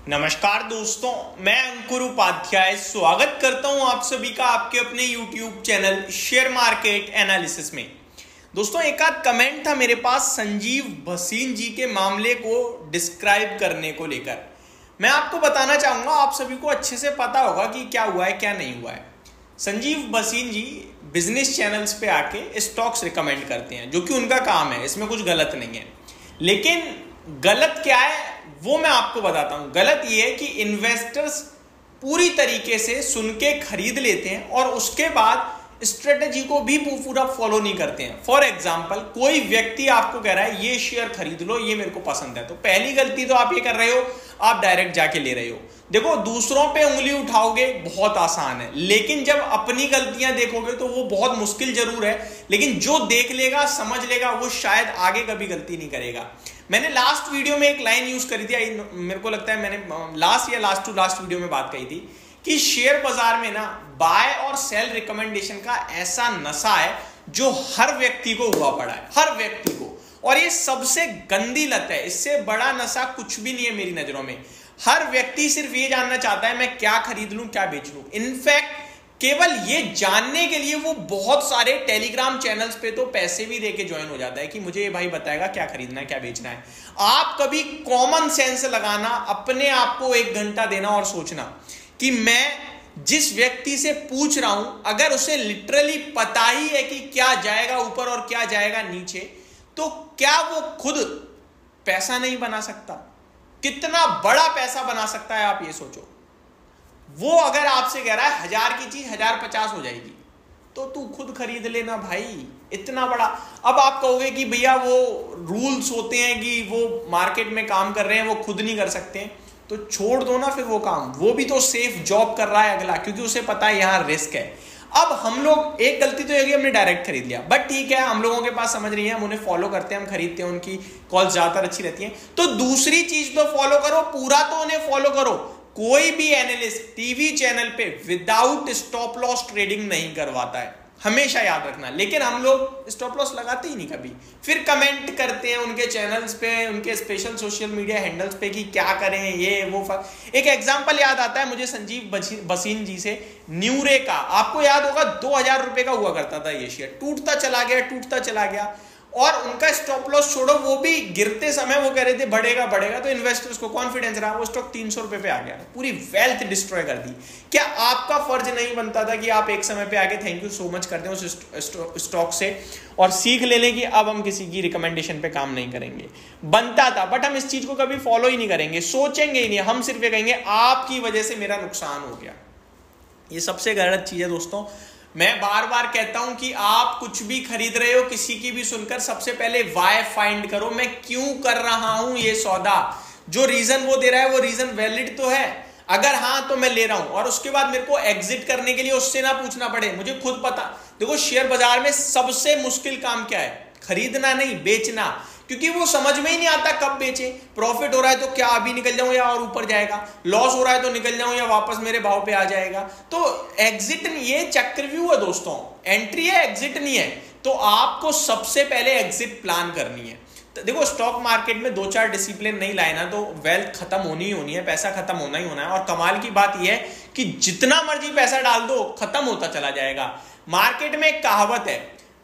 नमस्कार दोस्तों, मैं अंकुर उपाध्याय स्वागत करता हूं आप सभी का आपके अपने YouTube channel share market analysis में। दोस्तों, एक आध कमेंट था मेरे पास संजीव भसीन जी के मामले को डिस्क्राइब करने को लेकर। मैं आपको बताना चाहूंगा, आप सभी को अच्छे से पता होगा कि क्या हुआ है क्या नहीं हुआ है। संजीव भसीन जी बिजनेस चैनल्स पे आके स्टॉक्स रिकमेंड करते हैं, जो कि उनका काम है, इसमें कुछ गलत नहीं है। लेकिन गलत क्या है वो मैं आपको बताता हूं। गलत ये है कि इन्वेस्टर्स पूरी तरीके से सुन के खरीद लेते हैं और उसके बाद स्ट्रेटेजी को भी पूरा फॉलो नहीं करते हैं। फॉर एग्जाम्पल, कोई व्यक्ति आपको कह रहा है ये शेयर खरीद लो, ये मेरे को पसंद है, तो पहली गलती तो आप ये कर रहे हो, आप डायरेक्ट जाके ले रहे हो। देखो, दूसरों पे उंगली उठाओगे बहुत आसान है, लेकिन जब अपनी गलतियां देखोगे तो वो बहुत मुश्किल जरूर है। लेकिन जो देख लेगा, समझ लेगा, वो शायद आगे कभी गलती नहीं करेगा। मैंने लास्ट वीडियो में एक लाइन यूज करी थी, मेरे को लगता है मैंने लास्ट टू लास्ट वीडियो में बात कही थी कि शेयर बाजार में ना बाय और सेल रिकमेंडेशन का ऐसा नशा है जो हर व्यक्ति को हुआ पड़ा है, हर व्यक्ति को। और ये सबसे गंदी लत है, इससे बड़ा नशा कुछ भी नहीं है मेरी नजरों में। हर व्यक्ति सिर्फ ये जानना चाहता है मैं क्या खरीद लूं, क्या बेच लूं। इनफैक्ट केवल ये जानने के लिए वो बहुत सारे टेलीग्राम चैनल्स पे तो पैसे भी देके ज्वाइन हो जाता है कि मुझे ये भाई बताएगा क्या खरीदना है क्या बेचना है। आप कभी कॉमन सेंस लगाना, अपने आप को 1 घंटा देना और सोचना कि मैं जिस व्यक्ति से पूछ रहा हूं, अगर उसे लिटरली पता ही है कि क्या जाएगा ऊपर और क्या जाएगा नीचे, तो क्या वो खुद पैसा नहीं बना सकता? कितना बड़ा पैसा बना सकता है, आप ये सोचो। वो अगर आपसे कह रहा है 1000 की चीज 1050 हो जाएगी, तो तू खुद खरीद लेना भाई, इतना बड़ा। अब आप कहोगे कि भैया वो रूल्स होते हैं कि वो मार्केट में काम कर रहे हैं, वो खुद नहीं कर सकते हैं, तो छोड़ दो ना फिर वो काम। वो भी तो सेफ जॉब कर रहा है अगला, क्योंकि उसे पता है यहां रिस्क है। अब हम लोग, एक गलती तो ये हमने डायरेक्ट खरीद लिया, बट ठीक है, हम लोगों के पास समझ नहीं है, हम उन्हें फॉलो करते हैं, हम खरीदते हैं, उनकी कॉल ज्यादातर अच्छी रहती है। तो दूसरी चीज तो फॉलो करो, पूरा तो उन्हें फॉलो करो। कोई भी एनालिस्ट टीवी चैनल पे विदाउट स्टॉप लॉस ट्रेडिंग नहीं करवाता है, हमेशा याद रखना। लेकिन हम लोग स्टॉप लॉस लगाते ही नहीं कभी, फिर कमेंट करते हैं उनके चैनल्स पे, उनके स्पेशल सोशल मीडिया हैंडल्स पे कि क्या करें ये वो। एक एग्जांपल याद आता है मुझे संजीव भसीन जी से, न्यूरे का। आपको याद होगा 2000 रुपए का हुआ करता था ये शेयर, टूटता चला गया। और उनका स्टॉप लॉस छोड़ो, वो भी गिरते समय वो कह रहे थे बढ़ेगा, तो इन्वेस्टर्स को कॉन्फिडेंस रहा, वो स्टॉक 300 रुपए पे आ गया, पूरी वेल्थ डिस्ट्रॉय कर दी। क्या आपका फर्ज नहीं बनता था कि आप एक समय पे आके थैंक यू सो मच करते हैं उस स्टॉक से और सीख ले लें कि अब हम किसी की रिकमेंडेशन पे काम नहीं करेंगे? बनता था, बट हम इस चीज को कभी फॉलो ही नहीं करेंगे, सोचेंगे ही नहीं। हम सिर्फ ये कहेंगे आपकी वजह से मेरा नुकसान हो गया। ये सबसे गलत चीज है दोस्तों। मैं बार बार कहता हूं कि आप कुछ भी खरीद रहे हो, किसी की भी सुनकर, सबसे पहले वाई फाइंड करो। मैं क्यों कर रहा हूं ये सौदा? जो रीजन वो दे रहा है वो रीजन वैलिड तो है? अगर हाँ तो मैं ले रहा हूं। और उसके बाद मेरे को एग्जिट करने के लिए उससे ना पूछना पड़े, मुझे खुद पता। देखो, शेयर बाजार में सबसे मुश्किल काम क्या है? खरीदना नहीं, बेचना। क्योंकि वो समझ में ही नहीं आता कब बेचे। प्रॉफिट हो रहा है तो क्या अभी निकल जाऊं या और ऊपर जाएगा, लॉस हो रहा है तो निकल जाऊं या वापस मेरे भाव पे आ जाएगा। तो एग्जिट नहीं, ये चक्रव्यूह है दोस्तों, एंट्री है, एग्जिट नहीं है। तो आपको सबसे पहले एग्जिट प्लान करनी है। तो देखो, स्टॉक मार्केट में 2-4 डिसिप्लिन नहीं लाए ना तो वेल्थ खत्म होनी ही होनी है, पैसा खत्म होना ही होना है। और कमाल की बात यह है कि जितना मर्जी पैसा डाल दो, खत्म होता चला जाएगा। मार्केट में एक कहावत है,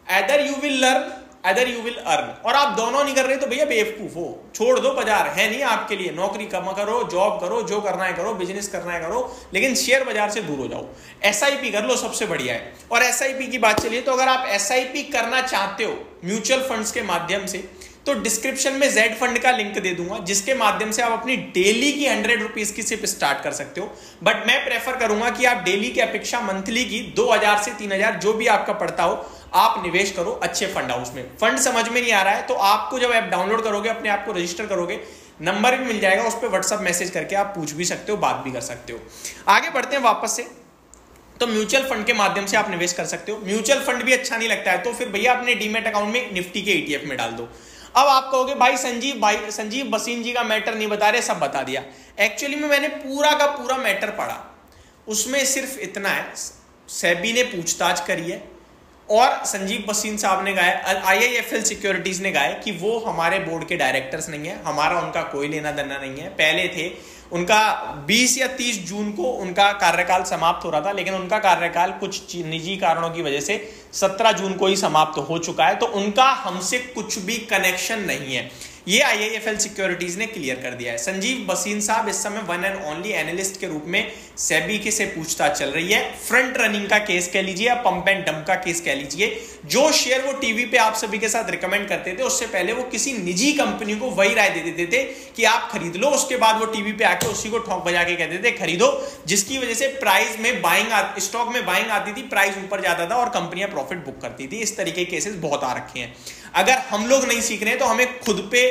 either you will learn either you will earn। और आप दोनों नहीं कर रहे तो भैया बेवकूफ हो, छोड़ दो, बाजार है नहीं आपके लिए। नौकरी कमा करो, जॉब करो, जो करना है करो, बिजनेस करना है करो, लेकिन शेयर बाजार से दूर हो जाओ। एसआईपी कर लो, सबसे बढ़िया है। और एसआईपी की बात चलिए, तो अगर आप एसआईपी करना चाहते हो म्यूचुअल फंड्स के माध्यम से, तो डिस्क्रिप्शन में जेड फंड का लिंक दे दूंगा, जिसके माध्यम से आप अपनी डेली की 100 रुपीज की सिप स्टार्ट कर सकते हो। बट मैं प्रेफर करूंगा कि आप डेली की अपेक्षा मंथली की 2000 से 3000 जो भी आपका पड़ता हो, आप निवेश करो अच्छे फंड हाउस में। फंड समझ में नहीं आ रहा है तो आपको जब ऐप डाउनलोड करोगे, अपने आप को रजिस्टर करोगे, नंबर भी मिल जाएगा, उस पर व्हाट्सएप मैसेज करके आप पूछ भी सकते हो, बात भी कर सकते हो। आगे बढ़ते हैं वापस से। तो म्यूचुअल फंड के माध्यम से आप निवेश कर सकते हो। म्यूचुअल फंड भी अच्छा नहीं लगता है तो फिर भैया अपने डीमैट अकाउंट में निफ्टी के ETF में डाल दो। अब आप कहोगे भाई संजीव भसीन जी का मैटर नहीं बता रहे, सब बता दिया। एक्चुअली में मैंने पूरा का पूरा मैटर पढ़ा, उसमें सिर्फ इतना है, सेबी ने पूछताछ करी है और संजीव भसीन साहब ने कहा है, IIFL सिक्योरिटीज ने कहा है कि वो हमारे बोर्ड के डायरेक्टर्स नहीं है, हमारा उनका कोई लेना देना नहीं है। पहले थे, उनका 20 या 30 जून को उनका कार्यकाल समाप्त हो रहा था, लेकिन उनका कार्यकाल कुछ निजी कारणों की वजह से 17 जून को ही समाप्त हो चुका है। तो उनका हमसे कुछ भी कनेक्शन नहीं है, ये IIFL सिक्योरिटीज ने क्लियर कर दिया है। संजीव बसीन साहब इस समय वन एंड ओनली एनालिस्ट के रूप में सेबी के से पूछताछ चल रही है। फ्रंट रनिंग का केस कह लीजिए या पंप एंड डंप का केस कह लीजिए। जो शेयर वो टीवी पे आप सभी के साथ रिकमेंड करते थे, उससे पहले वो किसी निजी कंपनी को वही राय दे देते थे कि आप खरीद लो, उसके बाद वो टीवी पे आके उसी को ठोक बजा के कहते थे खरीदो, जिसकी वजह से प्राइस में बाइंग, स्टॉक में बाइंग आती थी, प्राइस ऊपर जाता था और कंपनियां प्रॉफिट बुक करती थी। इस तरीके के केसेस बहुत आ रखे हैं। अगर हम लोग नहीं सीख रहे तो हमें खुद पे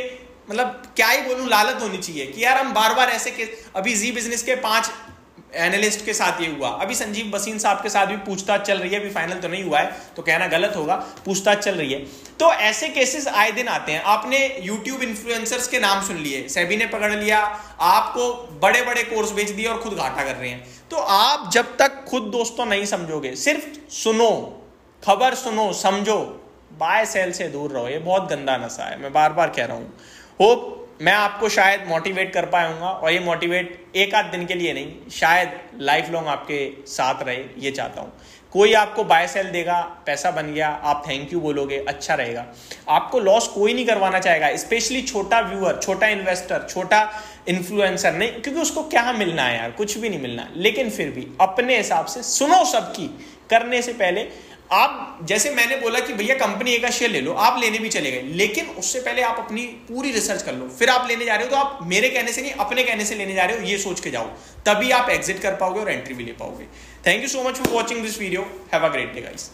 मतलब क्या ही बोलूं, लालच होनी चाहिए कि यार हम बार बार ऐसे केस, अभी जी बिजनेस के 5 एनालिस्ट के साथ ये हुआ, अभी संजीव बसीन साहब के साथ भी पूछताछ चल रही है, अभी फाइनल तो नहीं हुआ है तो कहना गलत होगा, पूछताछ चल रही है। तो ऐसे केसेस आए दिन आते हैं। आपने यूट्यूब इन्फ्लुएंसर्स के नाम सुन लिए, सेबी ने पकड़ लिया, आपको बड़े बड़े कोर्स बेच दिए और खुद घाटा कर रहे हैं। तो आप जब तक खुद दोस्तों नहीं समझोगे, सिर्फ सुनो, खबर सुनो, समझो, बाय सेल से दूर रहो। ये बहुत गंदा नशा है, मैं बार बार कह रहा हूं। होप मैं आपको शायद मोटिवेट कर पाऊंगा, और ये मोटिवेट एक आध दिन के लिए नहीं, शायद लाइफ लॉन्ग आपके साथ रहे, ये चाहता हूं। कोई आपको बाय सेल देगा, पैसा बन गया, आप थैंक यू बोलोगे, अच्छा रहेगा। आपको लॉस कोई नहीं करवाना चाहेगा, स्पेशली छोटा व्यूअर, छोटा इन्वेस्टर, छोटा इन्फ्लुएंसर नहीं, क्योंकि उसको क्या मिलना है यार, कुछ भी नहीं मिलना। लेकिन फिर भी अपने हिसाब से सुनो, सबकी करने से पहले आप, जैसे मैंने बोला कि भैया कंपनी ए का शेयर ले लो, आप लेने भी चले गए, लेकिन उससे पहले आप अपनी पूरी रिसर्च कर लो, फिर आप लेने जा रहे हो तो आप मेरे कहने से नहीं, अपने कहने से लेने जा रहे हो, ये सोच के जाओ, तभी आप एग्जिट कर पाओगे और एंट्री भी ले पाओगे। Thank you so much for watching this video, have a great day guys.